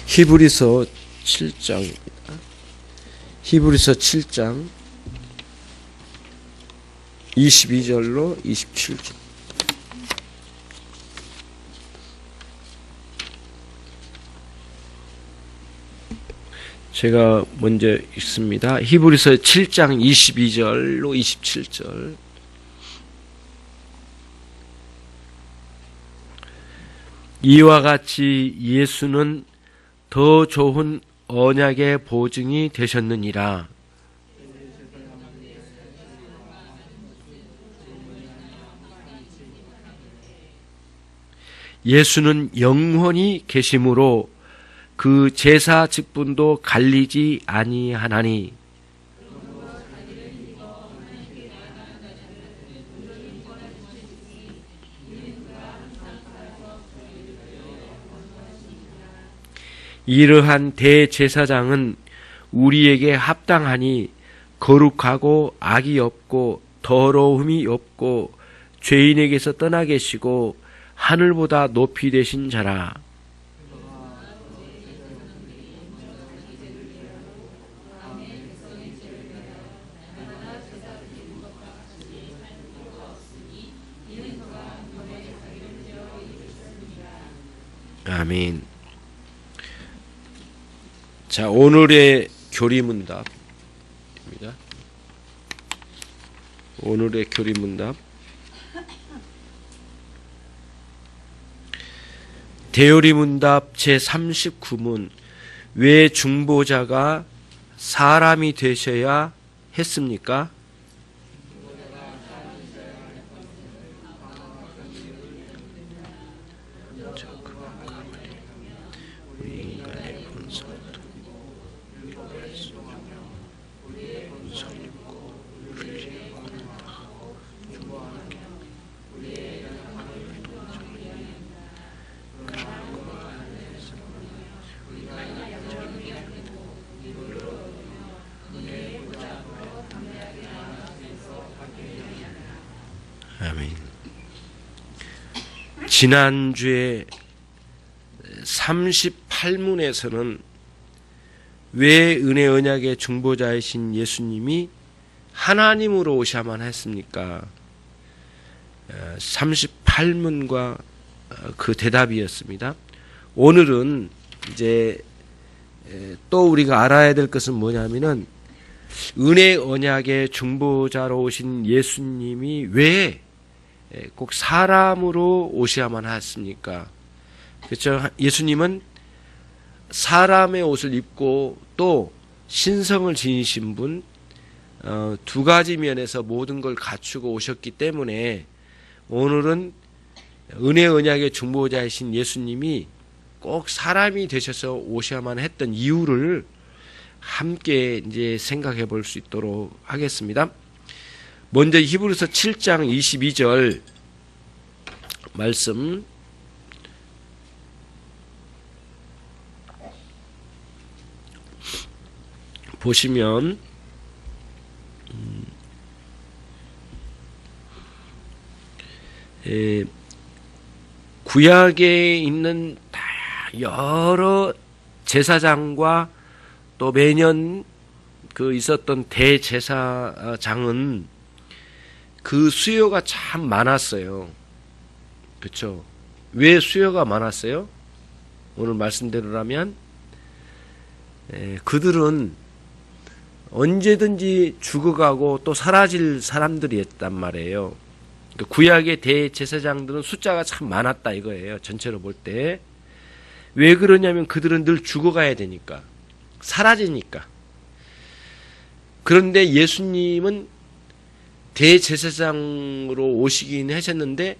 히브리서 7장입니다. 히브리서 7장 22절로 27절. 제가 먼저 읽습니다. 히브리서 7장 22절로 27절. 이와 같이 예수는 더 좋은 언약의 보증이 되셨느니라. 예수는 영원히 계심으로 그 제사 직분도 갈리지 아니하나니 이러한 대제사장은 우리에게 합당하니 거룩하고 악이 없고 더러움이 없고 죄인에게서 떠나 계시고 하늘보다 높이 되신 자라. 아멘. 자, 오늘의 교리문답입니다. 오늘의 교리문답. 대요리문답 제39문. 왜 중보자가 사람이 되셔야 했습니까? 아멘. 지난주에 38문에서는 왜 은혜 언약의 중보자이신 예수님이 하나님으로 오셔야만 했습니까? 38문과 그 대답이었습니다. 오늘은 이제 또 우리가 알아야 될 것은 뭐냐면은 은혜 언약의 중보자로 오신 예수님이 왜 꼭 사람으로 오셔야만 했습니까? 그렇죠? 예수님은 사람의 옷을 입고 또 신성을 지니신 분, 두 가지 면에서 모든 걸 갖추고 오셨기 때문에 오늘은 은혜 언약의 중보자이신 예수님이 꼭 사람이 되셔서 오셔야만 했던 이유를 함께 이제 생각해 볼 수 있도록 하겠습니다. 먼저 히브리서 7장 22절 말씀 보시면 구약에 있는 여러 제사장과 또 매년 그 있었던 대제사장은 그 수요가 참 많았어요. 그렇죠? 왜 수요가 많았어요? 오늘 말씀대로라면 그들은 언제든지 죽어가고 또 사라질 사람들이었단 말이에요. 구약의 대제사장들은 숫자가 참 많았다 이거예요. 전체로 볼 때. 왜 그러냐면 그들은 늘 죽어가야 되니까. 사라지니까. 그런데 예수님은 대제사장으로 오시긴 하셨는데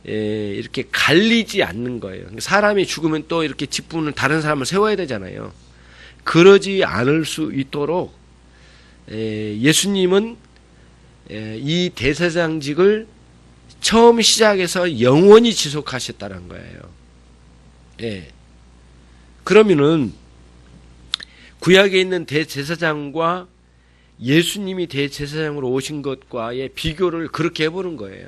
이렇게 갈리지 않는 거예요. 사람이 죽으면 또 이렇게 직분을 다른 사람을 세워야 되잖아요. 그러지 않을 수 있도록 예수님은 이 대제사장직을 처음 시작해서 영원히 지속하셨다는 거예요. 그러면은 구약에 있는 대제사장과 예수님이 대제사장으로 오신 것과의 비교를 그렇게 해보는 거예요.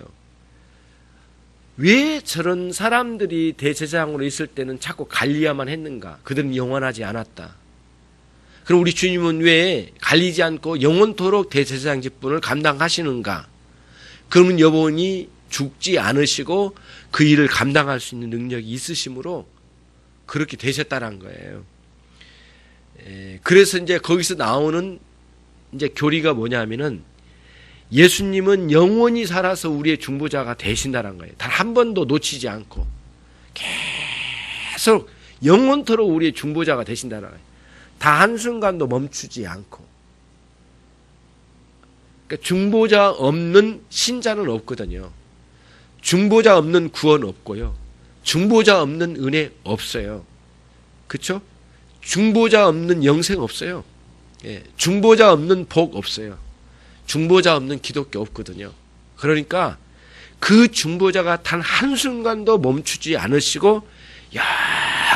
왜 저런 사람들이 대제사장으로 있을 때는 자꾸 갈리야만 했는가? 그들은 영원하지 않았다. 그럼 우리 주님은 왜 갈리지 않고 영원토록 대제사장 직분을 감당하시는가? 그러면 여러분이 죽지 않으시고 그 일을 감당할 수 있는 능력이 있으심으로 그렇게 되셨다는 거예요. 그래서 이제 거기서 나오는 이제 교리가 뭐냐면은 예수님은 영원히 살아서 우리의 중보자가 되신다는 거예요. 단 한 번도 놓치지 않고 계속 영원토록 우리의 중보자가 되신다는 거예요. 다 한순간도 멈추지 않고. 그러니까 중보자 없는 신자는 없거든요. 중보자 없는 구원 없고요. 중보자 없는 은혜 없어요. 그렇죠? 중보자 없는 영생 없어요. 예, 중보자 없는 복 없어요. 중보자 없는 기독교 없거든요. 그러니까 그 중보자가 단 한순간도 멈추지 않으시고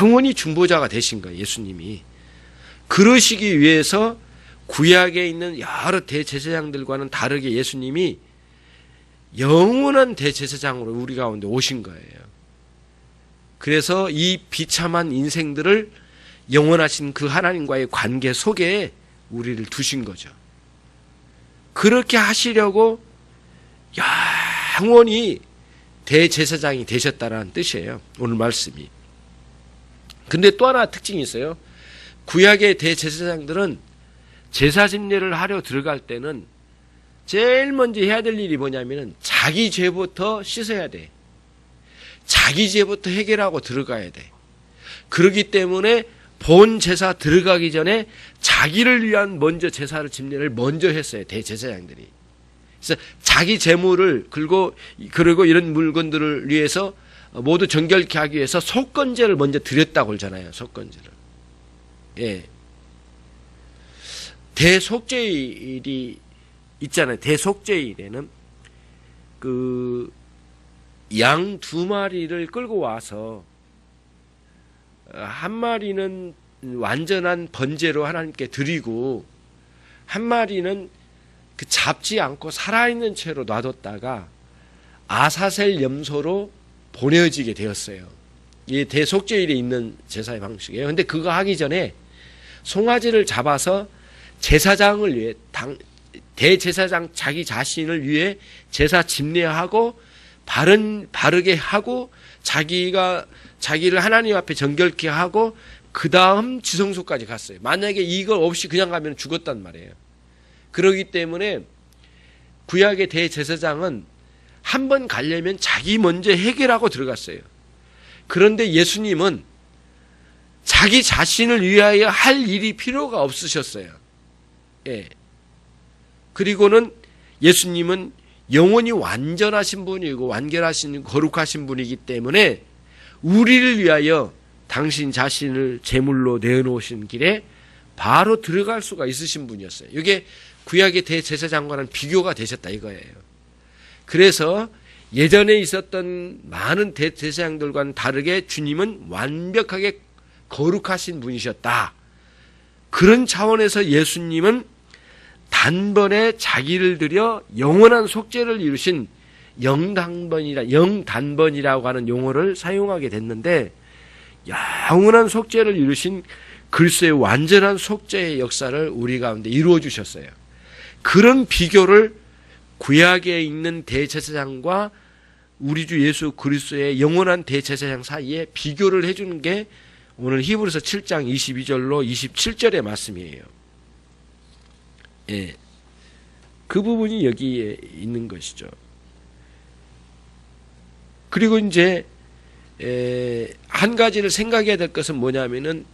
영원히 중보자가 되신 거예요. 예수님이. 그러시기 위해서 구약에 있는 여러 대제사장들과는 다르게 예수님이 영원한 대제사장으로 우리 가운데 오신 거예요. 그래서 이 비참한 인생들을 영원하신 그 하나님과의 관계 속에 우리를 두신 거죠. 그렇게 하시려고 영원히 대제사장이 되셨다는 뜻이에요. 오늘 말씀이. 근데 또 하나 특징이 있어요. 구약의 대제사장들은 제사 집례를 하려 들어갈 때는 제일 먼저 해야 될 일이 뭐냐면은 자기 죄부터 씻어야 돼. 자기 죄부터 해결하고 들어가야 돼. 그렇기 때문에 본 제사 들어가기 전에 자기를 위한 먼저 제사를 집례를 먼저 했어요. 대제사장들이. 그래서 자기 재물을 그리고 이런 물건들을 위해서 모두 정결케 하기 위해서 속건제를 먼저 드렸다고 그러잖아요. 속건제를. 예. 대속죄일이 있잖아요. 대속죄일에는 그 양 2마리를 끌고 와서 한 마리는 완전한 번제로 하나님께 드리고 한 마리는 그 잡지 않고 살아있는 채로 놔뒀다가 아사셀 염소로 보내어지게 되었어요. 이게 대속죄일에 있는 제사의 방식이에요. 근데 그거 하기 전에 송아지를 잡아서 제사장을 위해 대제사장 자기 자신을 위해 제사 집례하고 바르게 하고 자기를 하나님 앞에 정결케 하고 그 다음 지성소까지 갔어요. 만약에 이걸 없이 그냥 가면 죽었단 말이에요. 그렇기 때문에 구약의 대제사장은 한 번 가려면 자기 먼저 해결하고 들어갔어요. 그런데 예수님은 자기 자신을 위하여 할 일이 필요가 없으셨어요. 예. 그리고는 예수님은 영원히 완전하신 분이고 완결하신 거룩하신 분이기 때문에 우리를 위하여 당신 자신을 제물로 내어놓으신 길에 바로 들어갈 수가 있으신 분이었어요. 이게 구약의 대제사장과는 비교가 되셨다 이거예요. 그래서 예전에 있었던 많은 대제사장들과는 다르게 주님은 완벽하게 거룩하신 분이셨다. 그런 차원에서 예수님은 단번에 자기를 들여 영원한 속죄를 이루신 영단번이라고 하는 용어를 사용하게 됐는데 영원한 속죄를 이루신 글쎄 완전한 속죄의 역사를 우리 가운데 이루어 주셨어요. 그런 비교를 구약에 있는 대제사장과 우리 주 예수 그리스도의 영원한 대제사장 사이에 비교를 해주는 게 오늘 히브리서 7장 22절로 27절의 말씀이에요. 예, 그 부분이 여기에 있는 것이죠. 그리고 이제 한 가지를 생각해야 될 것은 뭐냐면은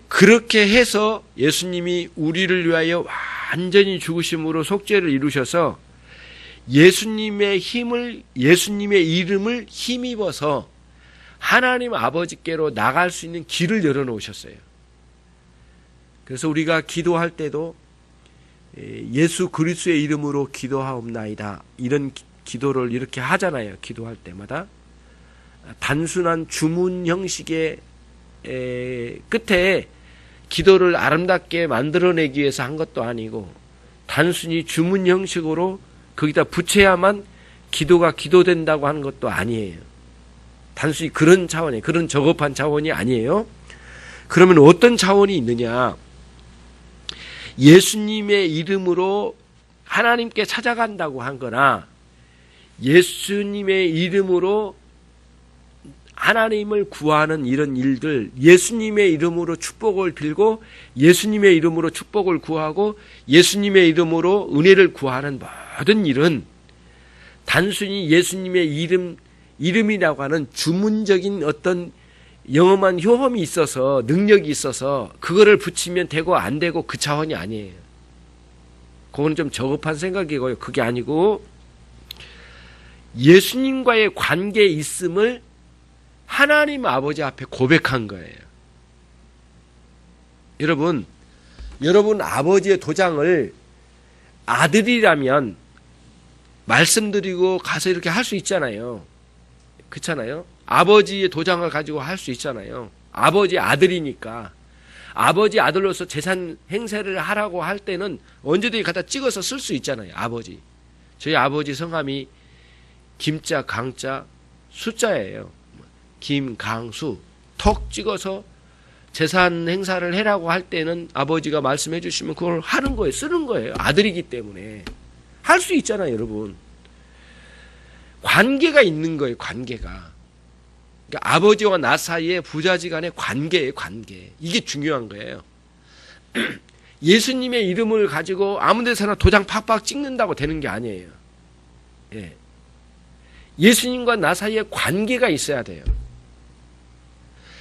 그렇게 해서 예수님이 우리를 위하여 완전히 죽으심으로 속죄를 이루셔서 예수님의 이름을 힘입어서 하나님 아버지께로 나갈 수 있는 길을 열어놓으셨어요. 그래서 우리가 기도할 때도 예수 그리스도의 이름으로 기도하옵나이다. 이런 기도를 이렇게 하잖아요. 기도할 때마다. 단순한 주문 형식의 끝에 기도를 아름답게 만들어내기 위해서 한 것도 아니고 단순히 주문 형식으로 거기다 붙여야만 기도가 기도된다고 하는 것도 아니에요. 단순히 그런 차원이에요. 그런 저급한 차원이 아니에요. 그러면 어떤 차원이 있느냐? 예수님의 이름으로 하나님께 찾아간다고 한 거나 예수님의 이름으로 하나님을 구하는 이런 일들, 예수님의 이름으로 축복을 빌고 예수님의 이름으로 축복을 구하고 예수님의 이름으로 은혜를 구하는 모든 일은 단순히 예수님의 이름이라고 하는 주문적인 어떤 영험한 효험이 있어서 능력이 있어서 그거를 붙이면 되고 안 되고 그 차원이 아니에요. 그건 좀 저급한 생각이고요. 그게 아니고 예수님과의 관계에 있음을 하나님 아버지 앞에 고백한 거예요. 여러분 아버지의 도장을 아들이라면 말씀드리고 가서 이렇게 할 수 있잖아요. 그렇잖아요. 아버지의 도장을 가지고 할 수 있잖아요. 아버지 아들이니까. 아버지 아들로서 재산 행세를 하라고 할 때는 언제든지 갖다 찍어서 쓸 수 있잖아요. 아버지. 저희 아버지 성함이 김자, 강자, 숫자예요. 김, 강, 수. 턱 찍어서 재산 행사를 해라고 할 때는 아버지가 말씀해 주시면 그걸 하는 거예요. 쓰는 거예요. 아들이기 때문에. 할 수 있잖아요, 여러분. 관계가 있는 거예요, 관계가. 그러니까 아버지와 나 사이에 부자지간의 관계예요, 관계. 이게 중요한 거예요. 예수님의 이름을 가지고 아무 데서나 도장 팍팍 찍는다고 되는 게 아니에요. 예. 예수님과 나 사이에 관계가 있어야 돼요.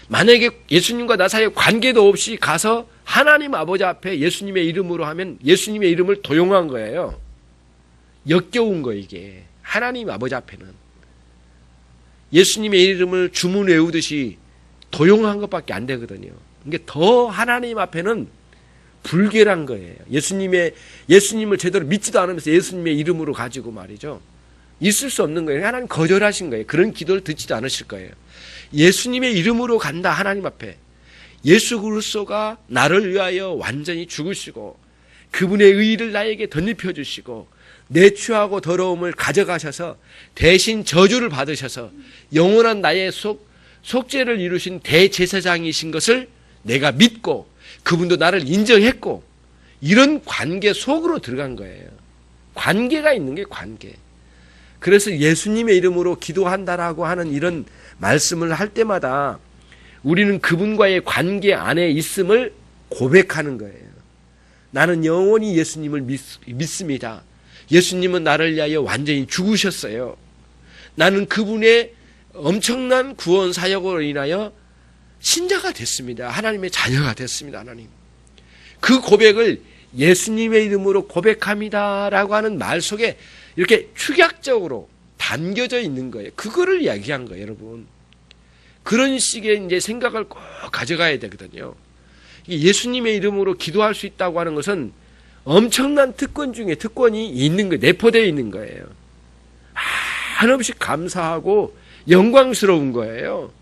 만약에 예수님과 나 사이에 관계도 없이 가서 하나님 아버지 앞에 예수님의 이름으로 하면 예수님의 이름을 도용한 거예요. 역겨운 거 이게. 하나님 아버지 앞에는. 예수님의 이름을 주문 외우듯이 도용한 것밖에 안 되거든요. 이게 더 하나님 앞에는 불결한 거예요. 예수님을 제대로 믿지도 않으면서 예수님의 이름으로 가지고 말이죠. 있을 수 없는 거예요. 하나님 거절하신 거예요. 그런 기도를 듣지도 않으실 거예요. 예수님의 이름으로 간다, 하나님 앞에. 예수 그리스도가 나를 위하여 완전히 죽으시고 그분의 의의를 나에게 덧입혀 주시고 내 취하고 더러움을 가져가셔서 대신 저주를 받으셔서 영원한 나의 속죄를 이루신 대제사장이신 것을 내가 믿고 그분도 나를 인정했고 이런 관계 속으로 들어간 거예요. 관계가 있는 게 관계. 그래서 예수님의 이름으로 기도한다라고 하는 이런 말씀을 할 때마다 우리는 그분과의 관계 안에 있음을 고백하는 거예요. 나는 영원히 예수님을 믿습니다. 예수님은 나를 위하여 완전히 죽으셨어요. 나는 그분의 엄청난 구원 사역으로 인하여 신자가 됐습니다. 하나님의 자녀가 됐습니다. 하나님. 그 고백을 예수님의 이름으로 고백합니다라고 하는 말 속에 이렇게 축약적으로 담겨져 있는 거예요. 그거를 이야기한 거예요, 여러분. 그런 식의 이제 생각을 꼭 가져가야 되거든요. 예수님의 이름으로 기도할 수 있다고 하는 것은 엄청난 특권 중에 특권이 있는 거예요. 내포되어 있는 거예요. 한없이 감사하고 영광스러운 거예요.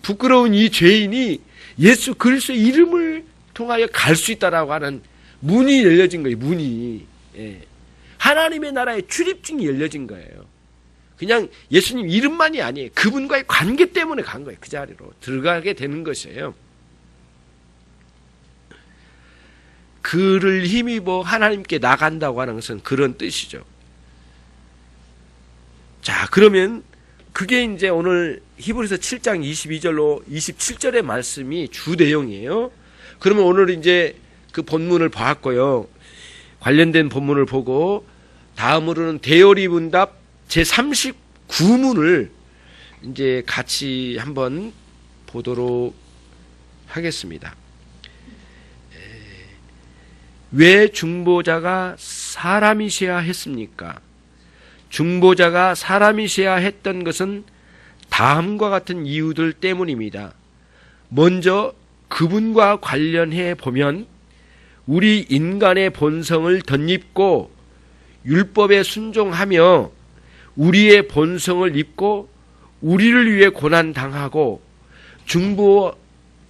부끄러운 이 죄인이 예수 그리스도의 이름을 통하여 갈 수 있다라고 하는 문이 열려진 거예요. 문이. 예. 하나님의 나라의 출입증이 열려진 거예요. 그냥 예수님 이름만이 아니에요. 그분과의 관계 때문에 간 거예요. 그 자리로 들어가게 되는 것이에요. 그를 힘입어 하나님께 나간다고 하는 것은 그런 뜻이죠. 자, 그러면 그게 이제 오늘 히브리서 7장 22절로 27절의 말씀이 주 내용이에요. 그러면 오늘 이제 그 본문을 봤고요. 관련된 본문을 보고 다음으로는 대요리 문답 제39문을 이제 같이 한번 보도록 하겠습니다. 왜 중보자가 사람이셔야 했습니까? 중보자가 사람이셔야 했던 것은 다음과 같은 이유들 때문입니다. 먼저 그분과 관련해 보면 우리 인간의 본성을 덧입고 율법에 순종하며 우리의 본성을 입고 우리를 위해 고난당하고 중보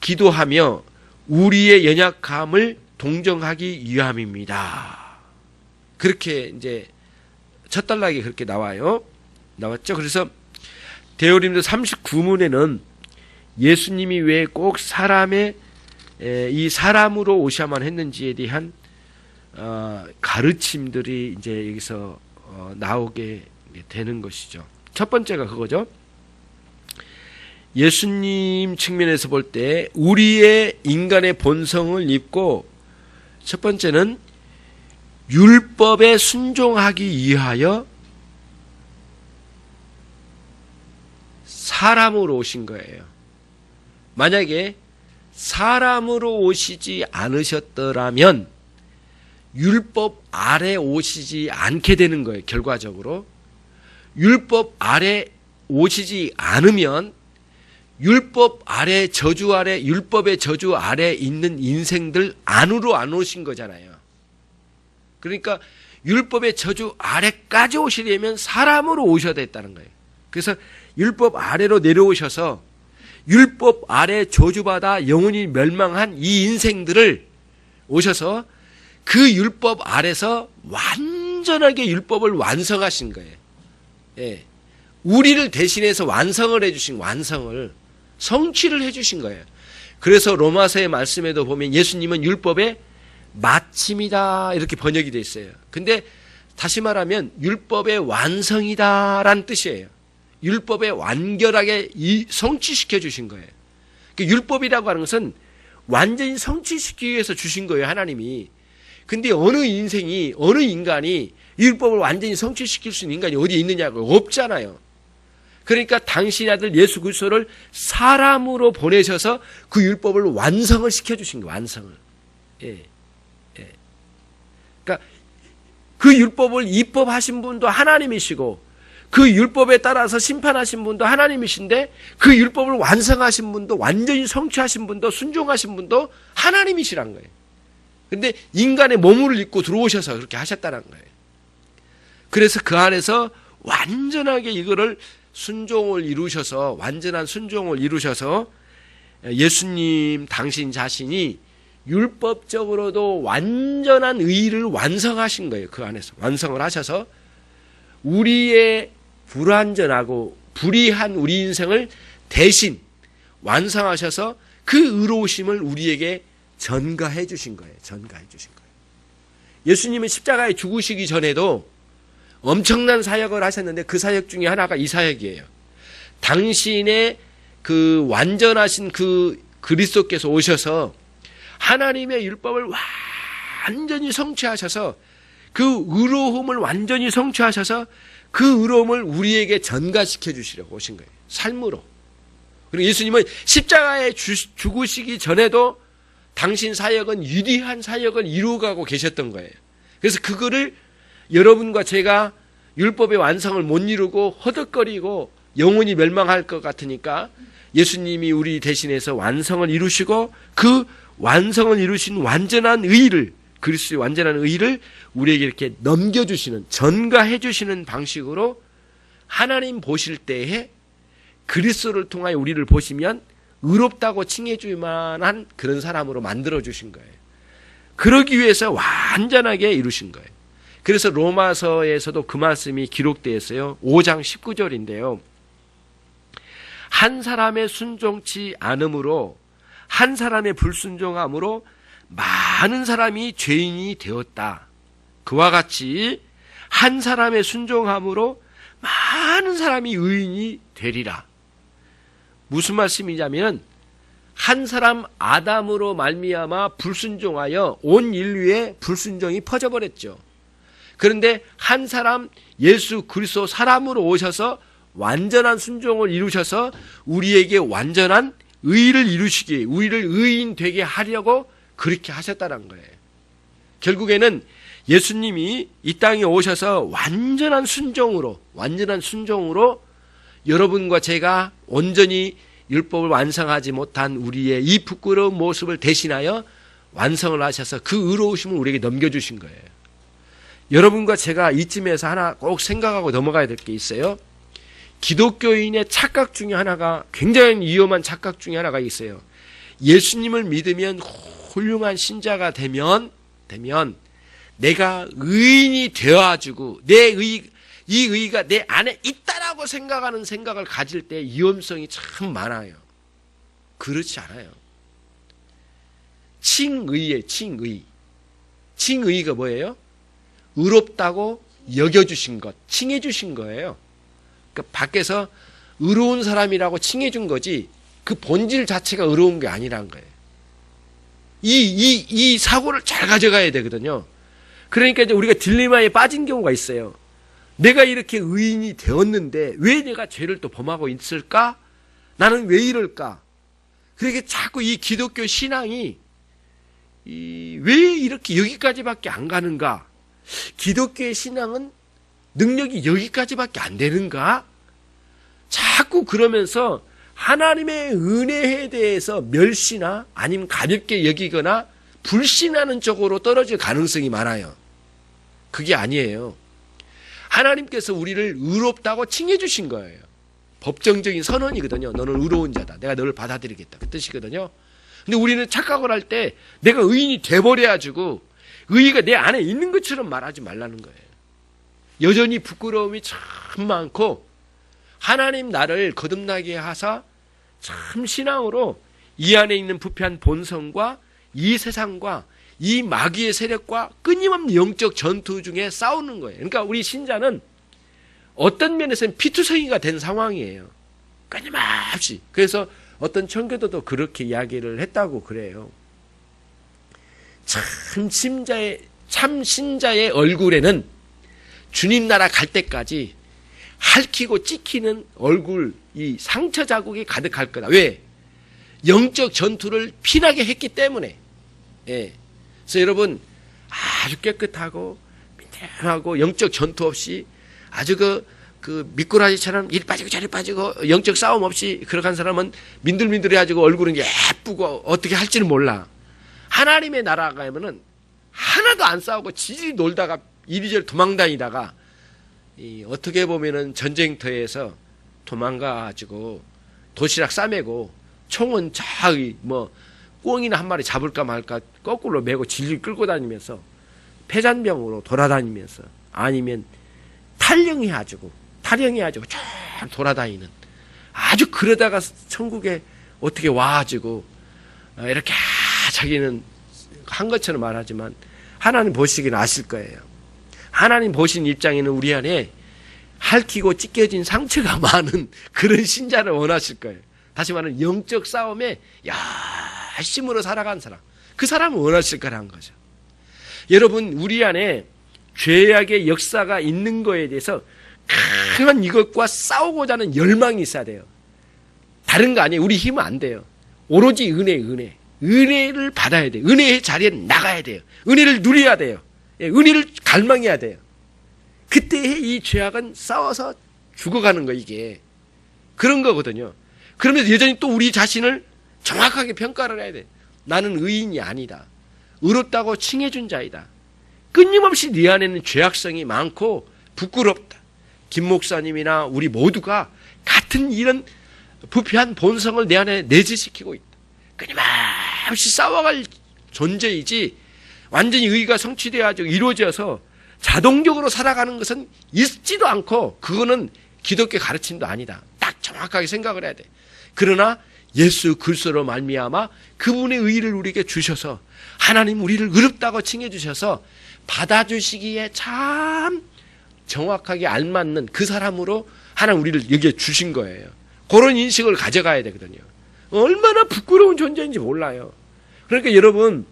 기도하며 우리의 연약함을 동정하기 위함입니다. 그렇게 이제 첫 단락이 그렇게 나와요. 나왔죠. 그래서 데오림서 39문에는 예수님이 왜 꼭 이 사람으로 오셔야만 했는지에 대한 가르침들이 이제 여기서 나오게 되는 것이죠. 첫 번째가 그거죠. 예수님 측면에서 볼 때 우리의 인간의 본성을 입고, 첫 번째는 율법에 순종하기 위하여 사람으로 오신 거예요. 만약에 사람으로 오시지 않으셨더라면 율법 아래 오시지 않게 되는 거예요. 결과적으로 율법 아래 오시지 않으면 율법 아래 저주 아래, 율법의 저주 아래 있는 인생들 안으로 안 오신 거잖아요. 그러니까 율법의 저주 아래까지 오시려면 사람으로 오셔야 됐다는 거예요. 그래서 율법 아래로 내려오셔서 율법 아래 저주받아 영원히 멸망한 이 인생들을 오셔서 그 율법 아래서 완전하게 율법을 완성하신 거예요. 예. 우리를 대신해서 완성을 해주신, 완성을 성취를 해주신 거예요. 그래서 로마서의 말씀에도 보면 예수님은 율법의 마침이다 이렇게 번역이 되어 있어요. 근데 다시 말하면 율법의 완성이다라는 뜻이에요. 율법에 완결하게 성취시켜 주신 거예요. 율법이라고 하는 것은 완전히 성취시키기 위해서 주신 거예요, 하나님이. 근데 어느 인생이, 어느 인간이 율법을 완전히 성취시킬 수 있는 인간이 어디 있느냐고, 없잖아요. 그러니까 당신의 아들 예수 그리스도를 사람으로 보내셔서 그 율법을 완성을 시켜주신 거예요, 완성을. 예. 예. 그러니까 그 율법을 입법하신 분도 하나님이시고, 그 율법에 따라서 심판하신 분도 하나님이신데, 그 율법을 완성하신 분도, 완전히 성취하신 분도, 순종하신 분도 하나님이시란 거예요. 근데 인간의 몸을 입고 들어오셔서 그렇게 하셨다는 거예요. 그래서 그 안에서 완전하게 이거를 순종을 이루셔서, 완전한 순종을 이루셔서 예수님 당신 자신이 율법적으로도 완전한 의를 완성하신 거예요. 그 안에서 완성을 하셔서 우리의 불완전하고 불의한 우리 인생을 대신 완성하셔서 그 의로우심을 우리에게 전가해 주신 거예요. 전가해 주신 거예요. 예수님은 십자가에 죽으시기 전에도 엄청난 사역을 하셨는데 그 사역 중에 하나가 이 사역이에요. 당신의 그 완전하신 그 그리스도께서 오셔서 하나님의 율법을 완전히 성취하셔서 그 의로움을 완전히 성취하셔서 그 의로움을 우리에게 전가시켜 주시려고 오신 거예요. 삶으로. 그리고 예수님은 십자가에 죽으시기 전에도 당신 사역은 위대한 사역을 이루어가고 계셨던 거예요. 그래서 그거를 여러분과 제가 율법의 완성을 못 이루고 허덕거리고 영원히 멸망할 것 같으니까 예수님이 우리 대신해서 완성을 이루시고 그 완성을 이루신 완전한 의의를, 그리스도의 완전한 의의를 우리에게 이렇게 넘겨주시는, 전가해 주시는 방식으로 하나님 보실 때에 그리스도를 통하여 우리를 보시면 의롭다고 칭해 줄 만한 그런 사람으로 만들어 주신 거예요. 그러기 위해서 완전하게 이루신 거예요. 그래서 로마서에서도 그 말씀이 기록되어 있어요. 5장 19절인데요. 한 사람의 순종치 않음으로, 한 사람의 불순종함으로 많은 사람이 죄인이 되었다. 그와 같이 한 사람의 순종함으로 많은 사람이 의인이 되리라. 무슨 말씀이냐면 한 사람 아담으로 말미암아 불순종하여 온 인류에 불순종이 퍼져버렸죠. 그런데 한 사람 예수 그리스도 사람으로 오셔서 완전한 순종을 이루셔서 우리에게 완전한 의를 이루시기, 우리를 의인 되게 하려고 그렇게 하셨다는 거예요. 결국에는 예수님이 이 땅에 오셔서 완전한 순종으로 여러분과 제가 온전히 율법을 완성하지 못한 우리의 이 부끄러운 모습을 대신하여 완성을 하셔서 그 의로우심을 우리에게 넘겨주신 거예요. 여러분과 제가 이쯤에서 하나 꼭 생각하고 넘어가야 될 게 있어요. 기독교인의 착각 중에 하나가, 굉장히 위험한 착각 중에 하나가 있어요. 예수님을 믿으면, 훌륭한 신자가 되면 내가 의인이 되어가지고 이 의의가 내 안에 있다라고 생각하는 생각을 가질 때 위험성이 참 많아요. 그렇지 않아요. 칭의에 칭의. 칭의가 뭐예요? 의롭다고 여겨주신 것, 칭해주신 거예요. 그러니까 밖에서 의로운 사람이라고 칭해준 거지 그 본질 자체가 의로운 게 아니란 거예요. 이 사고를 잘 가져가야 되거든요. 그러니까 이제 우리가 딜레마에 빠진 경우가 있어요. 내가 이렇게 의인이 되었는데 왜 내가 죄를 또 범하고 있을까? 나는 왜 이럴까? 그러니까 자꾸 이 기독교 신앙이 왜 이렇게 여기까지밖에 안 가는가? 기독교의 신앙은 능력이 여기까지밖에 안 되는가? 자꾸 그러면서 하나님의 은혜에 대해서 멸시나 아니면 가볍게 여기거나 불신하는 쪽으로 떨어질 가능성이 많아요. 그게 아니에요. 하나님께서 우리를 의롭다고 칭해주신 거예요. 법정적인 선언이거든요. 너는 의로운 자다. 내가 너를 받아들이겠다. 그 뜻이거든요. 근데 우리는 착각을 할 때 내가 의인이 돼버려가지고 의의가 내 안에 있는 것처럼 말하지 말라는 거예요. 여전히 부끄러움이 참 많고 하나님 나를 거듭나게 하사 참 신앙으로 이 안에 있는 부패한 본성과 이 세상과 이 마귀의 세력과 끊임없는 영적 전투 중에 싸우는 거예요. 그러니까 우리 신자는 어떤 면에서는 피투성이가 된 상황이에요. 끊임없이. 그래서 어떤 청교도도 그렇게 이야기를 했다고 그래요. 참 신자의 얼굴에는 주님 나라 갈 때까지 핥히고 찍히는 얼굴, 이 상처 자국이 가득할 거다. 왜? 영적 전투를 피나게 했기 때문에. 예. 그래서 여러분 아주 깨끗하고 민감하고 영적 전투 없이 아주 그 미꾸라지처럼 이리 빠지고 저리 빠지고 영적 싸움 없이 그렇게 한 사람은 민들민들해가지고 얼굴은 예쁘고 어떻게 할지는 몰라. 하나님의 나라 가면은 하나도 안 싸우고 지질이 놀다가 이리저리 도망다니다가 어떻게 보면은 전쟁터에서 도망가가지고 도시락 싸매고 총은 뭐 꿩이나 한 마리 잡을까 말까 거꾸로 메고 질질 끌고 다니면서 폐잔병으로 돌아다니면서 아니면 탈영해가지고 쫙 돌아다니는 아주 그러다가 천국에 어떻게 와가지고 이렇게 자기는 한 것처럼 말하지만 하나님 보시기는 아실 거예요. 하나님 보신 입장에는 우리 안에 핥히고 찢겨진 상처가 많은 그런 신자를 원하실 거예요. 다시 말하면 영적 싸움에 열심으로 살아간 사람, 그 사람을 원하실 거라는 거죠. 여러분 우리 안에 죄악의 역사가 있는 거에 대해서 강한 이것과 싸우고자 하는 열망이 있어야 돼요. 다른 거 아니에요. 우리 힘은 안 돼요. 오로지 은혜를 받아야 돼요. 은혜의 자리에 나가야 돼요. 은혜를 누려야 돼요. 은혜를 갈망해야 돼요. 그때의 이 죄악은 싸워서 죽어가는 거 이게. 그런 거거든요. 그러면서 여전히 또 우리 자신을 정확하게 평가를 해야 돼. 나는 의인이 아니다. 의롭다고 칭해준 자이다. 끊임없이 네 안에는 죄악성이 많고 부끄럽다. 김 목사님이나 우리 모두가 같은 이런 부패한 본성을 내 안에 내재시키고 있다. 끊임없이 싸워갈 존재이지 완전히 의의가 성취되어가지고 이루어져서 자동적으로 살아가는 것은 있지도 않고 그거는 기독교 가르침도 아니다. 딱 정확하게 생각을 해야 돼. 그러나 예수 그리스도로 말미암아 그분의 의의를 우리에게 주셔서 하나님 우리를 의롭다고 칭해 주셔서 받아주시기에 참 정확하게 알맞는 그 사람으로 하나님 우리를 여기에 주신 거예요. 그런 인식을 가져가야 되거든요. 얼마나 부끄러운 존재인지 몰라요. 그러니까 여러분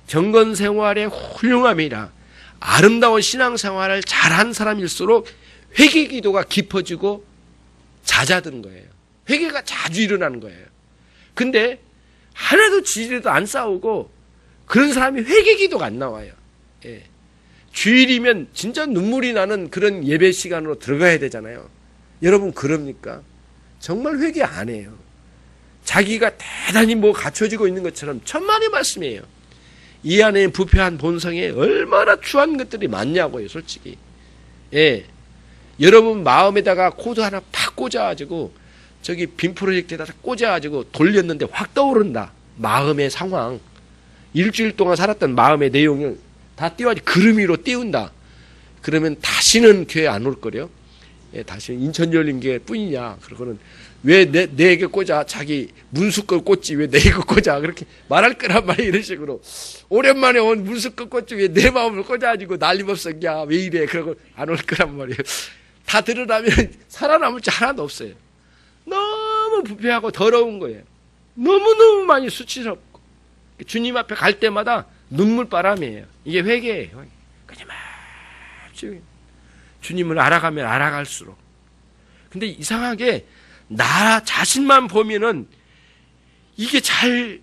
경건 생활의 훌륭함이라 아름다운 신앙생활을 잘한 사람일수록 회개 기도가 깊어지고 잦아드는 거예요. 회개가 자주 일어나는 거예요. 근데 하나도 지지도 안 싸우고 그런 사람이 회개 기도가 안 나와요. 예. 주일이면 진짜 눈물이 나는 그런 예배 시간으로 들어가야 되잖아요. 여러분 그럽니까? 정말 회개 안 해요. 자기가 대단히 뭐 갖춰지고 있는 것처럼 천만의 말씀이에요. 이 안에 부패한 본성에 얼마나 추한 것들이 많냐고요, 솔직히. 예. 여러분 마음에다가 코드 하나 팍 꽂아가지고 저기 빔 프로젝트에다 꽂아가지고 돌렸는데 확 떠오른다. 마음의 상황. 일주일 동안 살았던 마음의 내용을 다 띄워가지고 그름 위로 띄운다. 그러면 다시는 교회 안 올 거래요. 예, 다시는 인천열린교회 뿐이냐. 그러고는 왜 내게 꽂아? 자기 문수껏 꽂지 왜 내게 꽂아? 그렇게 말할 거란 말이에요. 이런 식으로. 오랜만에 온 문수껏 꽂지 왜 내 마음을 꽂아가지고 난리법석이야. 왜 이래? 그러고 안 올 거란 말이에요. 다 들으라면 살아남을 자 하나도 없어요. 너무 부패하고 더러운 거예요. 너무너무 많이 수치스럽고. 주님 앞에 갈 때마다 눈물바람이에요. 이게 회개예요. 끊임없이 주님을 알아가면 알아갈수록. 근데 이상하게 나 자신만 보면은 이게 잘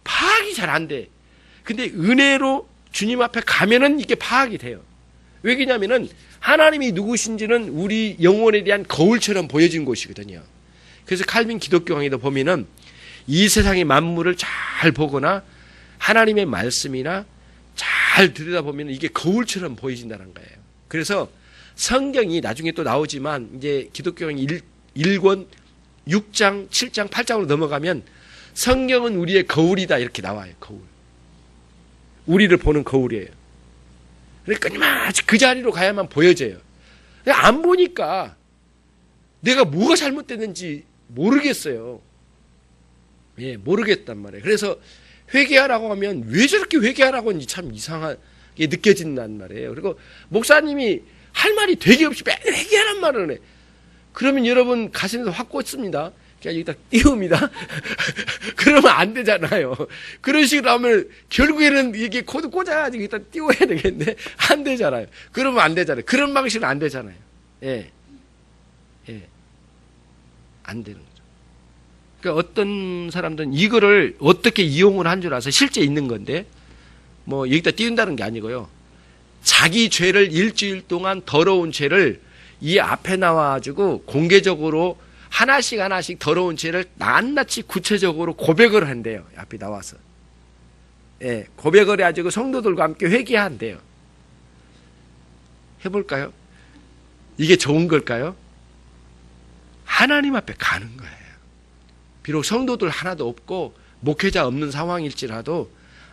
파악이 잘 안 돼. 근데 은혜로 주님 앞에 가면은 이게 파악이 돼요. 왜 그러냐면은 하나님이 누구신지는 우리 영혼에 대한 거울처럼 보여진 곳이거든요. 그래서 칼빈 기독교 강의도 보면은 이 세상의 만물을 잘 보거나 하나님의 말씀이나 잘 들여다보면 이게 거울처럼 보여진다는 거예요. 그래서 성경이 나중에 또 나오지만 이제 기독교 강의 1권 6장, 7장, 8장으로 넘어가면 성경은 우리의 거울이다 이렇게 나와요. 거울. 우리를 보는 거울이에요. 그러니까 끊임없이 그 자리로 가야만 보여져요. 안 보니까 내가 뭐가 잘못됐는지 모르겠어요. 예, 모르겠단 말이에요. 그래서 회개하라고 하면 왜 저렇게 회개하라고 하는지 참 이상하게 느껴진단 말이에요. 그리고 목사님이 할 말이 되게 없이 매일 회개하란 말을 해. 그러면 여러분 가슴에서 확 꽂습니다. 그냥 여기다 띄웁니다. 그러면 안 되잖아요. 그런 식으로 하면 결국에는 이게 코드 꽂아가지고 여기다 띄워야 되겠는데 안 되잖아요. 그러면 안 되잖아요. 그런 방식은 안 되잖아요. 예. 예. 안 되는 거죠. 그러니까 어떤 사람들은 이거를 어떻게 이용을 한 줄 알아서 실제 있는 건데 뭐 여기다 띄운다는 게 아니고요. 자기 죄를 일주일 동안 더러운 죄를 이 앞에 나와가지고 공개적으로 하나씩 하나씩 더러운 죄를 낱낱이 구체적으로 고백을 한대요. 앞에 나와서. 예, 고백을 해가지고 성도들과 함께 회개한대요. 해볼까요? 이게 좋은 걸까요? 하나님 앞에 가는 거예요. 비록 성도들 하나도 없고 목회자 없는 상황일지라도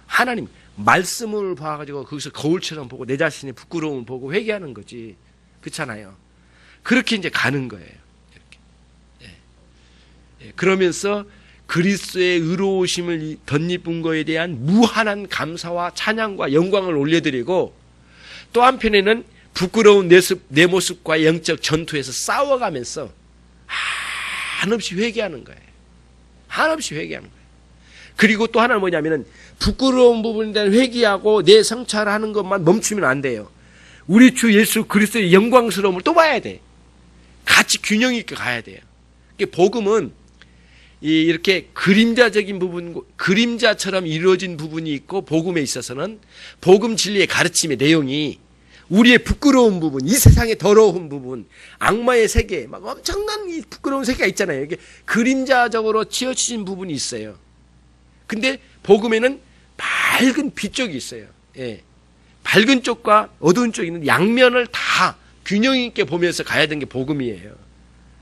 하나님 말씀을 봐가지고 거기서 거울처럼 보고 내 자신의 부끄러움을 보고 회개하는 거지. 그렇잖아요. 그렇게 이제 가는 거예요. 이렇게. 예. 예. 그러면서 그리스도의 의로우심을 덧입은 것에 대한 무한한 감사와 찬양과 영광을 올려드리고 또 한편에는 부끄러운 내 모습과 영적 전투에서 싸워가면서 한없이 회개하는 거예요. 한없이 회개하는 거예요. 그리고 또 하나는 뭐냐면은 부끄러운 부분에 대한 회개하고 내 성찰하는 것만 멈추면 안 돼요. 우리 주 예수 그리스도의 영광스러움을 또 봐야 돼. 같이 균형 있게 가야 돼요. 복음은 이렇게 그림자적인 부분, 그림자처럼 이루어진 부분이 있고 복음에 있어서는 복음 진리의 가르침의 내용이 우리의 부끄러운 부분, 이 세상의 더러운 부분, 악마의 세계, 막 엄청난 이 부끄러운 세계가 있잖아요. 이게 그림자적으로 치우쳐진 부분이 있어요. 근데 복음에는 밝은 빛 쪽이 있어요. 예. 밝은 쪽과 어두운 쪽이 있는 양면을 다 균형 있게 보면서 가야 되는 게 복음이에요.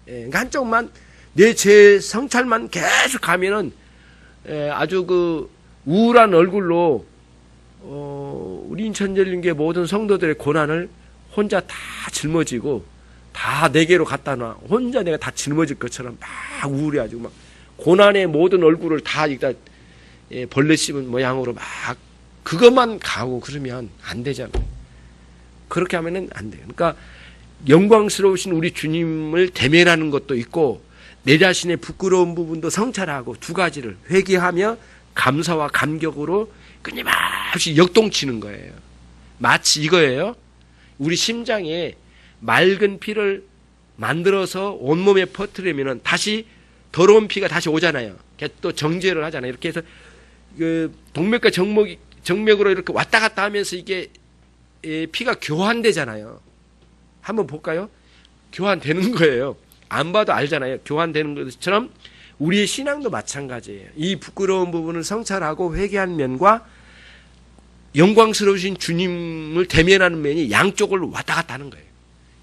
예. 그러니까 한쪽만 내 죄 성찰만 계속 가면은 아주 그 우울한 얼굴로 우리 인천열린교회 모든 성도들의 고난을 혼자 다 짊어지고 다 내게로 갖다 놔. 혼자 내가 다 짊어질 것처럼 막 우울해가지고 막 고난의 모든 얼굴을 다 여기다 벌레 씹은 모양으로 막 그것만 가고 그러면 안 되잖아요. 그렇게 하면은 안 돼요. 그러니까 영광스러우신 우리 주님을 대면하는 것도 있고 내 자신의 부끄러운 부분도 성찰하고 두 가지를 회개하며 감사와 감격으로 끊임없이 역동치는 거예요. 마치 이거예요. 우리 심장에 맑은 피를 만들어서 온몸에 퍼뜨리면은 다시 더러운 피가 다시 오잖아요. 또 정제를 하잖아요. 이렇게 해서 그 동맥과 정맥으로 이렇게 왔다 갔다 하면서 이게 피가 교환되잖아요. 한번 볼까요? 교환되는 거예요. 안 봐도 알잖아요. 교환되는 것처럼 우리의 신앙도 마찬가지예요. 이 부끄러운 부분을 성찰하고 회개한 면과 영광스러우신 주님을 대면하는 면이 양쪽을 왔다 갔다 하는 거예요.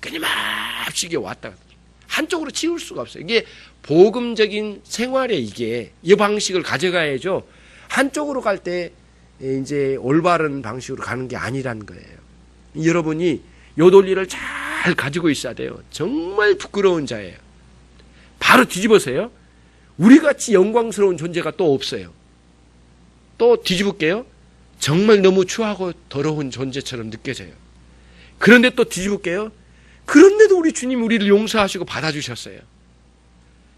끊임없이 이게 왔다 갔다. 한쪽으로 치울 수가 없어요. 이게 복음적인 생활에 이게 이 방식을 가져가야죠. 한쪽으로 갈 때 이제 올바른 방식으로 가는 게 아니라는 거예요. 여러분이 요 논리를 잘 가지고 있어야 돼요. 정말 부끄러운 자예요. 바로 뒤집어서요. 우리같이 영광스러운 존재가 또 없어요. 또 뒤집을게요. 정말 너무 추하고 더러운 존재처럼 느껴져요. 그런데 또 뒤집을게요. 그런데도 우리 주님 우리를 용서하시고 받아주셨어요.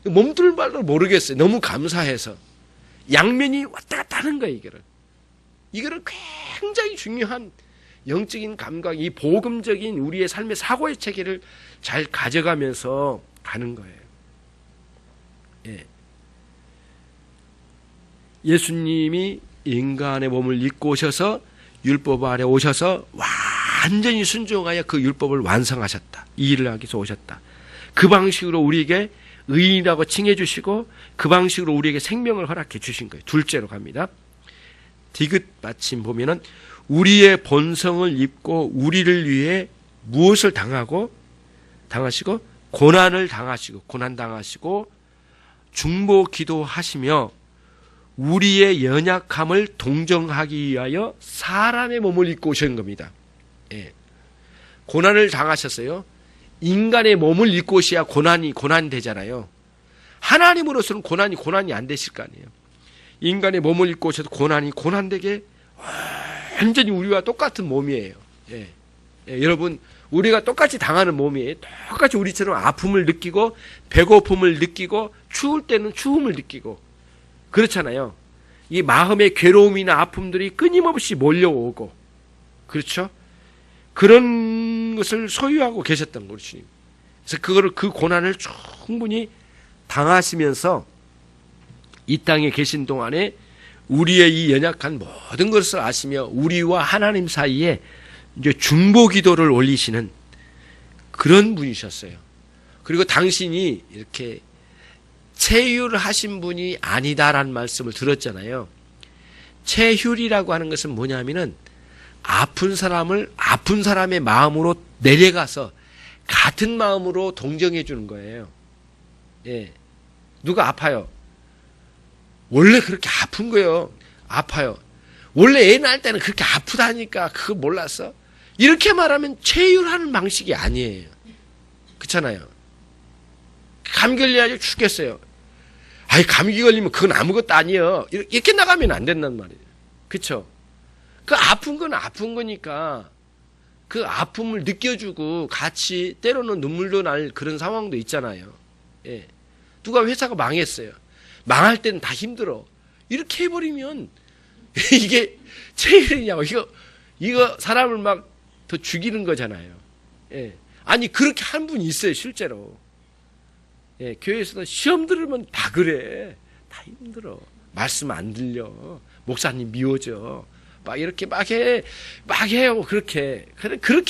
몸둘 바를 모르겠어요. 너무 감사해서. 양면이 왔다 갔다 하는 거예요. 이거를 굉장히 중요한 영적인 감각, 이 복음적인 우리의 삶의 사고의 체계를 잘 가져가면서 가는 거예요. 예. 예수님이 인간의 몸을 입고 오셔서 율법 아래 오셔서 완전히 순종하여 그 율법을 완성하셨다. 이 일을 하기 위해서 오셨다. 그 방식으로 우리에게 의인이라고 칭해 주시고 그 방식으로 우리에게 생명을 허락해 주신 거예요. 둘째로 갑니다. 디귿 마침 보면은 우리의 본성을 입고 우리를 위해 무엇을 당하시고 고난을 당하시고 고난당하시고 중보 기도하시며 우리의 연약함을 동정하기 위하여 사람의 몸을 입고 오신 겁니다. 예. 고난을 당하셨어요. 인간의 몸을 입고 오셔야 고난이 되잖아요. 하나님으로서는 고난이 안 되실 거 아니에요. 인간의 몸을 입고 오셔도 고난되게 완전히 우리와 똑같은 몸이에요. 예. 예, 여러분, 우리가 똑같이 당하는 몸이에요. 똑같이 우리처럼 아픔을 느끼고 배고픔을 느끼고 추울 때는 추움을 느끼고 그렇잖아요. 이 마음의 괴로움이나 아픔들이 끊임없이 몰려오고 그렇죠? 그런 것을 소유하고 계셨던 거예요, 주님. 그래서 그 고난을 충분히 당하시면서 이 땅에 계신 동안에 우리의 이 연약한 모든 것을 아시며 우리와 하나님 사이에 이제 중보 기도를 올리시는 그런 분이셨어요. 그리고 당신이 이렇게 체휼하신 분이 아니다라는 말씀을 들었잖아요. 체휼이라고 하는 것은 뭐냐면은 아픈 사람의 마음으로 내려가서 같은 마음으로 동정해 주는 거예요. 예. 누가 아파요? 원래 그렇게 아픈 거예요. 아파요. 원래 애 낳을 때는 그렇게 아프다니까 그거 몰랐어? 이렇게 말하면 체휼하는 방식이 아니에요. 그렇잖아요. 감기 걸려가지고 죽겠어요. 아이, 감기 걸리면 그건 아무것도 아니에요. 이렇게 나가면 안 된단 말이에요. 그렇죠? 그 아픈 건 아픈 거니까 그 아픔을 느껴주고 같이 때로는 눈물도 날 그런 상황도 있잖아요. 예. 누가 회사가 망했어요. 망할 때는 다 힘들어. 이렇게 해버리면 이게 체휼이냐고. 이거 사람을 막 더 죽이는 거잖아요. 예. 아니, 그렇게 한 분이 있어요, 실제로. 예, 교회에서도 시험 들으면 다 그래. 다 힘들어. 말씀 안 들려. 목사님 미워져. 막 이렇게 막 해요. 그렇게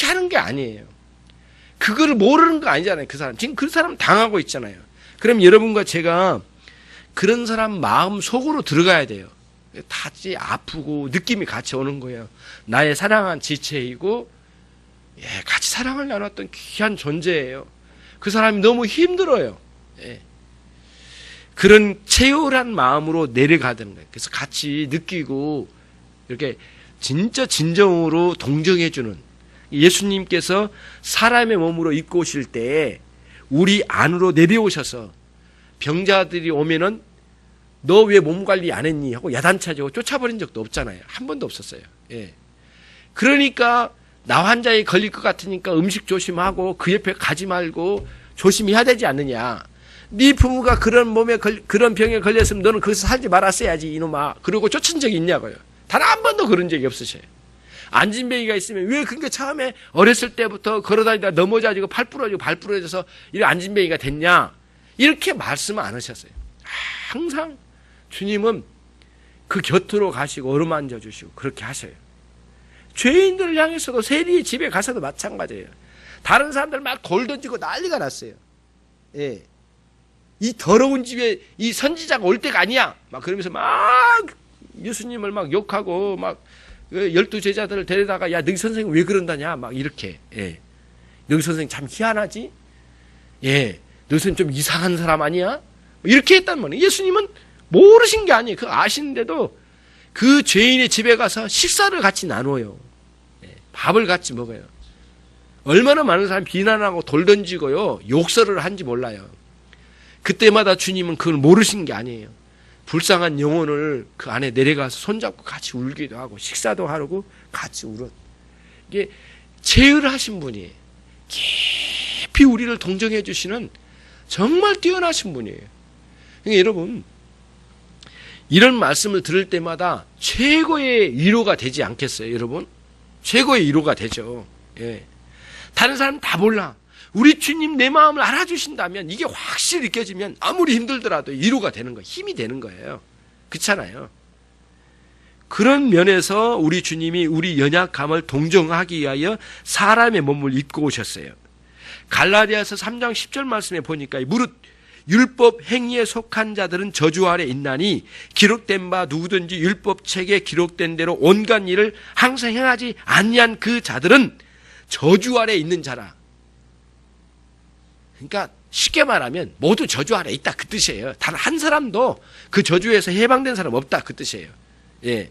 하는 게 아니에요. 그거를 모르는 거 아니잖아요, 그 사람. 지금 그 사람 당하고 있잖아요. 그럼 여러분과 제가 그런 사람 마음 속으로 들어가야 돼요. 같이 아프고 느낌이 같이 오는 거예요. 나의 사랑한 지체이고, 예, 같이 사랑을 나눴던 귀한 존재예요. 그 사람이 너무 힘들어요. 예. 그런 체휼한 마음으로 내려가는 거예요. 그래서 같이 느끼고 이렇게 진짜 진정으로 동정해주는 예수님께서 사람의 몸으로 입고 오실 때 우리 안으로 내려오셔서 병자들이 오면은 너 왜 몸 관리 안 했니? 하고 야단차죠. 쫓아버린 적도 없잖아요. 한 번도 없었어요. 예. 그러니까 나 환자에 걸릴 것 같으니까 음식 조심하고 그 옆에 가지 말고 조심해야 되지 않느냐. 네 부모가 그런 그런 병에 걸렸으면 너는 거기서 살지 말았어야지 이놈아. 그러고 쫓은 적이 있냐고요. 단 한 번도 그런 적이 없으셔요. 안진뱅이가 있으면 왜 그러니까 처음에 어렸을 때부터 걸어다니다가 넘어져가지고 팔 부러지고 발 부러져서 이런 안진뱅이가 됐냐. 이렇게 말씀 안 하셨어요. 항상 주님은 그 곁으로 가시고 어루만져 주시고 그렇게 하셔요. 죄인들을 향해서도 세리의 집에 가서도 마찬가지예요. 다른 사람들 막 돌 던지고 난리가 났어요. 예. 이 더러운 집에 이 선지자가 올 때가 아니야. 막 그러면서 막 예수님을 막 욕하고 막 12 제자들을 데려다가 야, 너희 선생님 왜 그런다냐. 막 이렇게. 예. 너희 선생님 참 희한하지? 예. 너희 선생님 좀 이상한 사람 아니야? 이렇게 했단 말이에요. 예수님은 모르신 게 아니에요. 그거 아시는데도 그 죄인의 집에 가서 식사를 같이 나눠요. 예. 밥을 같이 먹어요. 얼마나 많은 사람이 비난하고 돌 던지고요, 욕설을 한지 몰라요. 그때마다 주님은 그걸 모르신 게 아니에요. 불쌍한 영혼을 그 안에 내려가서 손잡고 같이 울기도 하고 식사도 하고 같이 울어. 이게 제을하신 분이에요. 깊이 우리를 동정해 주시는 정말 뛰어나신 분이에요. 그러니까 여러분, 이런 말씀을 들을 때마다 최고의 위로가 되지 않겠어요, 여러분? 최고의 위로가 되죠. 예. 다른 사람 다 몰라. 우리 주님 내 마음을 알아주신다면, 이게 확실히 느껴지면 아무리 힘들더라도 위로가 되는 거예요. 힘이 되는 거예요. 그렇잖아요. 그런 면에서 우리 주님이 우리 연약함을 동정하기 위하여 사람의 몸을 입고 오셨어요. 갈라디아서 3장 10절 말씀에 보니까 무릇 율법 행위에 속한 자들은 저주 아래 있나니 기록된 바 누구든지 율법책에 기록된 대로 온갖 일을 항상 행하지 아니한 그 자들은 저주 아래 있는 자라. 그러니까 쉽게 말하면 모두 저주 아래 있다, 그 뜻이에요. 단 한 사람도 그 저주에서 해방된 사람 없다, 그 뜻이에요. 예.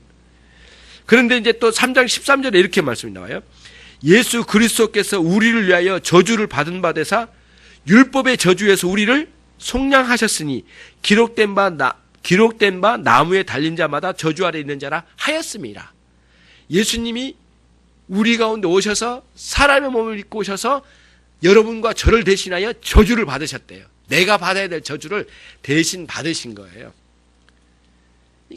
그런데 이제 또 3장 13절에 이렇게 말씀이 나와요. 예수 그리스도께서 우리를 위하여 저주를 받은 바 되사 율법의 저주에서 우리를 속량하셨으니 기록된 바 나무에 달린 자마다 저주 아래 있는 자라 하였음이라. 예수님이 우리 가운데 오셔서 사람의 몸을 입고 오셔서 여러분과 저를 대신하여 저주를 받으셨대요. 내가 받아야 될 저주를 대신 받으신 거예요.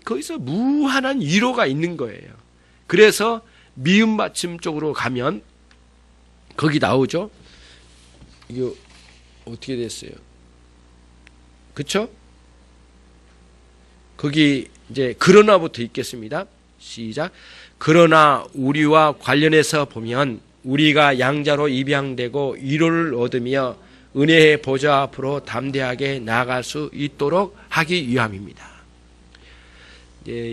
거기서 무한한 위로가 있는 거예요. 그래서 미음 받침 쪽으로 가면 거기 나오죠. 이거 어떻게 됐어요? 그쵸? 거기 이제 그러나부터 읽겠습니다. 시작. 그러나 우리와 관련해서 보면 우리가 양자로 입양되고 위로를 얻으며 은혜의 보좌 앞으로 담대하게 나아갈 수 있도록 하기 위함입니다.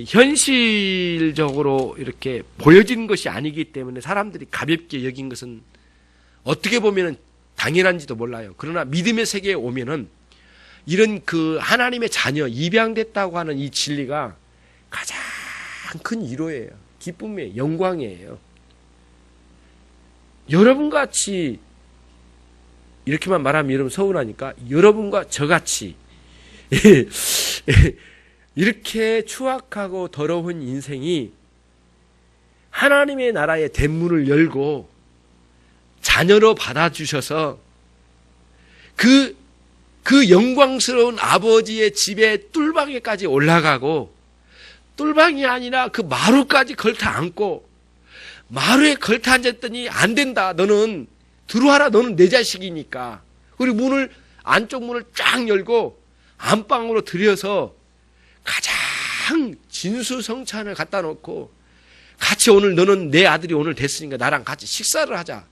현실적으로 이렇게 보여지는 것이 아니기 때문에 사람들이 가볍게 여긴 것은 어떻게 보면 당연한지도 몰라요. 그러나 믿음의 세계에 오면은 이런 그 하나님의 자녀, 입양됐다고 하는 이 진리가 가장 큰 위로예요. 기쁨이에요. 영광이에요. 여러분같이, 이렇게만 말하면 여러분 서운하니까, 여러분과 저같이 이렇게 추악하고 더러운 인생이 하나님의 나라의 대문을 열고 자녀로 받아주셔서 그 영광스러운 아버지의 집에 뚫방에까지 올라가고, 뚫방이 아니라 그 마루까지 걸터 앉고, 마루에 걸터 앉았더니 안 된다, 너는 들어와라, 너는 내 자식이니까. 그리고 안쪽 문을 쫙 열고 안방으로 들여서 가장 진수성찬을 갖다 놓고, 같이 오늘 너는 내 아들이 오늘 됐으니까 나랑 같이 식사를 하자.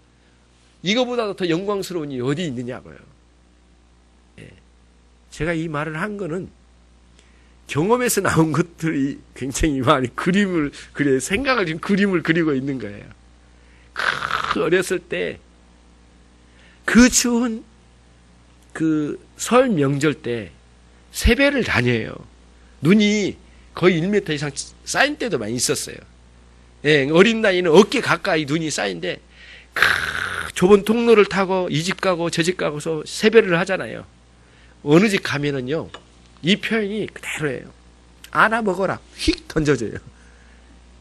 이거보다도 더 영광스러운 일이 어디 있느냐고요. 예. 제가 이 말을 한 거는 경험에서 나온 것들이 굉장히 많이 생각을 지금 그림을 그리고 있는 거예요. 어렸을 때 그 추운 그 설 명절 때 세배를 다녀요. 눈이 거의 1m 이상 쌓인 때도 많이 있었어요. 예, 어린 나이는 어깨 가까이 눈이 쌓인데 좁은 통로를 타고 이 집 가고 저 집 가고서 세배를 하잖아요. 어느 집 가면은요, 이 표현이 그대로예요. 하나 먹어라, 휙 던져줘요.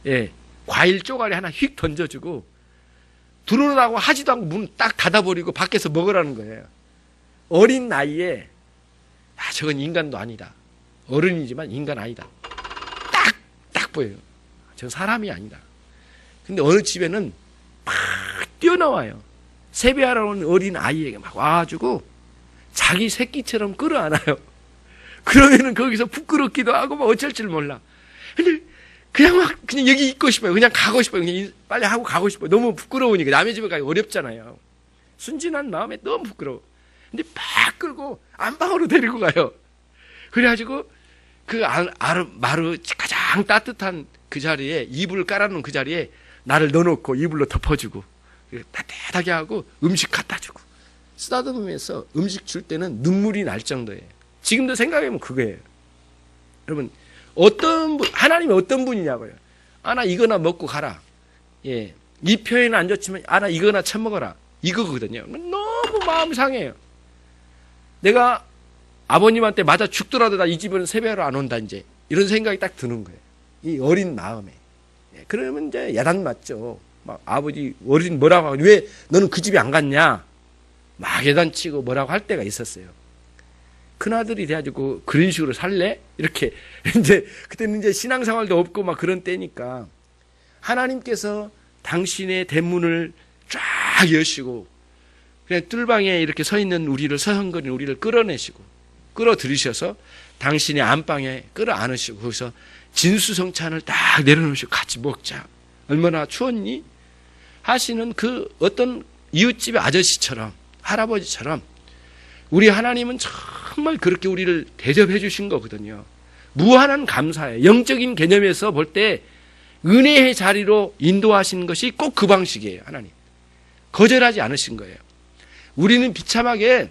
예, 과일 쪼가리 하나 휙 던져주고, 들어오라고 하지도 않고 문 딱 닫아버리고 밖에서 먹으라는 거예요. 어린 나이에, 저건 인간도 아니다. 어른이지만 인간 아니다. 딱 보여요. 저 사람이 아니다. 근데 어느 집에는 막 뛰어나와요. 세배하러 온 어린 아이에게 막 와가지고 자기 새끼처럼 끌어안아요. 그러면은 거기서 부끄럽기도 하고 막 어쩔 줄 몰라. 근데 그냥 여기 있고 싶어요. 그냥 가고 싶어요. 그냥 빨리 하고 가고 싶어요. 너무 부끄러우니까. 남의 집에 가기 어렵잖아요. 순진한 마음에 너무 부끄러워. 근데 막 끌고 안방으로 데리고 가요. 그래가지고 그 마루 가장 따뜻한 그 자리에, 이불을 깔아놓은 그 자리에 나를 넣어놓고 이불로 덮어주고 따뜻하게 하고 음식 갖다 주고, 쓰다듬으면서 음식 줄 때는 눈물이 날 정도예요. 지금도 생각해보면 그거예요. 여러분, 하나님이 어떤 분이냐고요. 나 이거나 먹고 가라. 예. 이 표현은 안 좋지만, 나 이거나 처먹어라. 이거거든요. 너무 마음이 상해요. 내가 아버님한테 맞아 죽더라도 나 이 집은 세배하러 안 온다 이제 이런 생각이 딱 드는 거예요. 이 어린 마음에. 그러면 이제 야단 맞죠. 막 아버지 어린 뭐라고 하고 왜 너는 그 집에 안 갔냐 막 야단치고 뭐라고 할 때가 있었어요. 큰아들이 돼가지고 그런 식으로 살래? 이렇게 이제 그때는 이제 신앙생활도 없고 막 그런 때니까 하나님께서 당신의 대문을 쫙 여시고 그냥 뜰방에 이렇게 서 있는 우리를 서성거리는 우리를 끌어내시고 끌어들이셔서 당신의 안방에 끌어안으시고 거기서 진수성찬을 딱 내려놓으시고 같이 먹자. 얼마나 추웠니? 하시는 그 어떤 이웃집의 아저씨처럼 할아버지처럼 우리 하나님은 정말 그렇게 우리를 대접해 주신 거거든요. 무한한 감사예요. 영적인 개념에서 볼 때 은혜의 자리로 인도하시는 것이 꼭 그 방식이에요. 하나님. 거절하지 않으신 거예요. 우리는 비참하게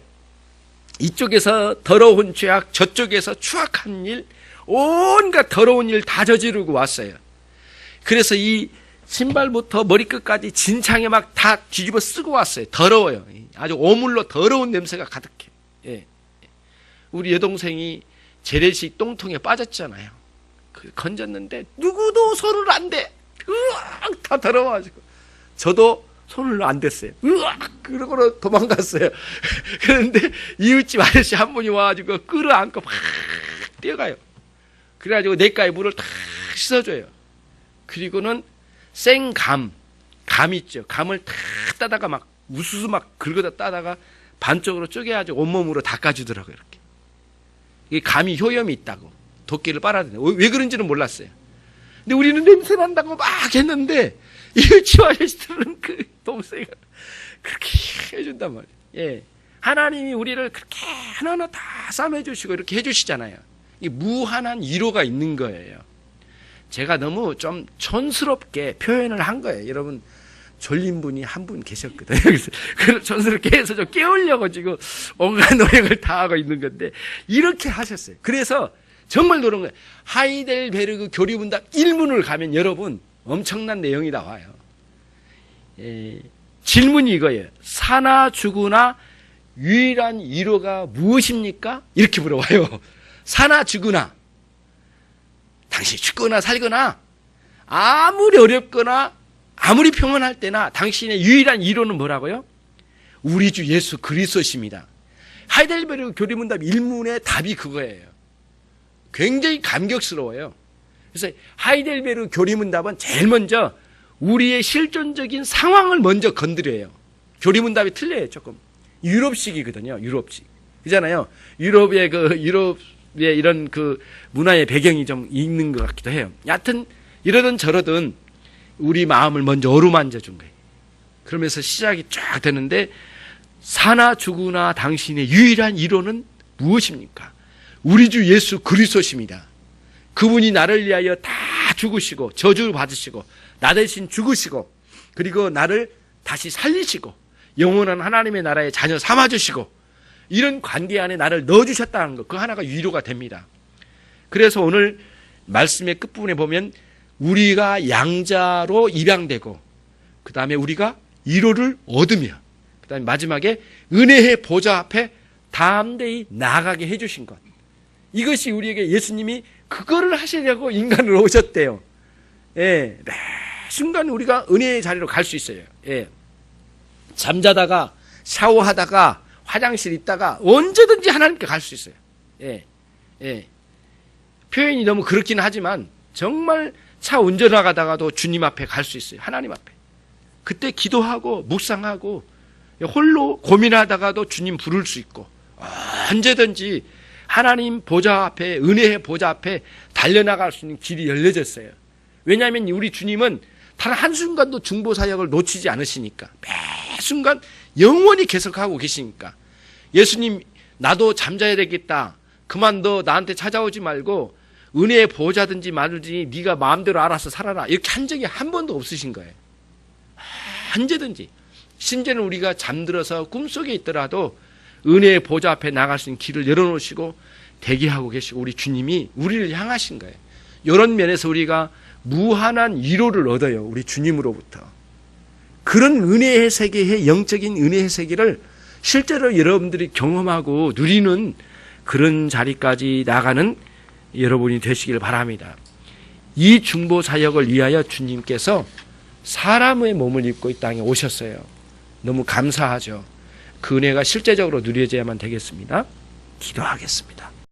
이쪽에서 더러운 죄악, 저쪽에서 추악한 일, 온갖 더러운 일 다 저지르고 왔어요. 그래서 이 신발부터 머리끝까지 진창에 막 다 뒤집어 쓰고 왔어요. 더러워요. 아주 오물로 더러운 냄새가 가득해. 예. 우리 여동생이 재래식 똥통에 빠졌잖아요. 건졌는데 누구도 손을 안 대. 으악 다 더러워가지고 저도 손을 안 댔어요. 으악 그러고 도망갔어요. 그런데 이웃집 아저씨 한 분이 와가지고 끌어안고 막 뛰어가요. 그래가지고 냇가에 물을 탁 씻어줘요. 그리고는 생감 있죠. 감을 탁 따다가 막 우수수 막 긁어다 따다가 반쪽으로 쪼개가지고 온몸으로 닦아주더라고요. 이렇게. 이게 감이 효염이 있다고 도끼를 빨아대요. 왜 그런지는 몰랐어요. 근데 우리는 냄새 난다고 막 했는데 이웃집 아저씨들은 그 동생을 그렇게 해준단 말이에요. 예. 하나님이 우리를 그렇게 하나하나 다 싸매주시고 이렇게 해주시잖아요. 이 무한한 위로가 있는 거예요. 제가 너무 좀 촌스럽게 표현을 한 거예요. 여러분 졸린 분이 한 분 계셨거든요. 그래서 촌스럽게 해서 좀 깨우려고 지금 온갖 노력을 다 하고 있는 건데 이렇게 하셨어요. 그래서 정말 그런 거예요. 하이델베르그 교리문답 1문을 가면 여러분 엄청난 내용이 나와요. 질문이 이거예요. 사나 죽으나 유일한 위로가 무엇입니까? 이렇게 물어봐요. 사나 죽으나 당신이 죽거나 살거나 아무리 어렵거나 아무리 평온할 때나 당신의 유일한 위로는 뭐라고요? 우리 주 예수 그리스도십니다. 하이델베르그 교리문답 1문의 답이 그거예요. 굉장히 감격스러워요. 그래서 하이델베르그 교리문답은 제일 먼저 우리의 실존적인 상황을 먼저 건드려요. 교리문답이 틀려요, 조금. 유럽식이거든요, 유럽식. 그잖아요. 유럽의 이런 그 문화의 배경이 좀 있는 것 같기도 해요. 여하튼, 이러든 저러든 우리 마음을 먼저 어루만져 준 거예요. 그러면서 시작이 쫙 되는데, 사나 죽으나 당신의 유일한 위로는 무엇입니까? 우리 주 예수 그리스도십니다. 그분이 나를 위하여 다 죽으시고 저주 받으시고 나 대신 죽으시고 그리고 나를 다시 살리시고 영원한 하나님의 나라의 자녀 삼아주시고 이런 관계 안에 나를 넣어주셨다는 것, 그 하나가 위로가 됩니다. 그래서 오늘 말씀의 끝부분에 보면 우리가 양자로 입양되고 그 다음에 우리가 위로를 얻으며 그 다음에 마지막에 은혜의 보좌 앞에 담대히 나아가게 해주신 것, 이것이 우리에게 예수님이 그거를 하시려고 인간으로 오셨대요. 예, 매 순간 우리가 은혜의 자리로 갈 수 있어요. 예, 잠자다가 샤워하다가 화장실 있다가 언제든지 하나님께 갈 수 있어요. 예, 예. 표현이 너무 그렇긴 하지만 정말 차 운전하다가도 주님 앞에 갈 수 있어요. 하나님 앞에. 그때 기도하고 묵상하고 홀로 고민하다가도 주님 부를 수 있고 언제든지 하나님 보좌 앞에, 은혜의 보좌 앞에 달려나갈 수 있는 길이 열려졌어요. 왜냐하면 우리 주님은 단 한순간도 중보사역을 놓치지 않으시니까, 매 순간 영원히 계속하고 계시니까. 예수님, 나도 잠자야 되겠다, 그만 너 나한테 찾아오지 말고 은혜의 보좌든지 말든지 네가 마음대로 알아서 살아라, 이렇게 한 적이 한 번도 없으신 거예요. 언제든지. 심지어는 우리가 잠들어서 꿈속에 있더라도 은혜의 보좌 앞에 나갈 수 있는 길을 열어놓으시고 대기하고 계시고 우리 주님이 우리를 향하신 거예요. 이런 면에서 우리가 무한한 위로를 얻어요. 우리 주님으로부터. 그런 은혜의 세계의 영적인 은혜의 세계를 실제로 여러분들이 경험하고 누리는 그런 자리까지 나가는 여러분이 되시길 바랍니다. 이 중보 사역을 위하여 주님께서 사람의 몸을 입고 이 땅에 오셨어요. 너무 감사하죠. 그 은혜가 실제적으로 누려져야만 되겠습니다. 기도하겠습니다.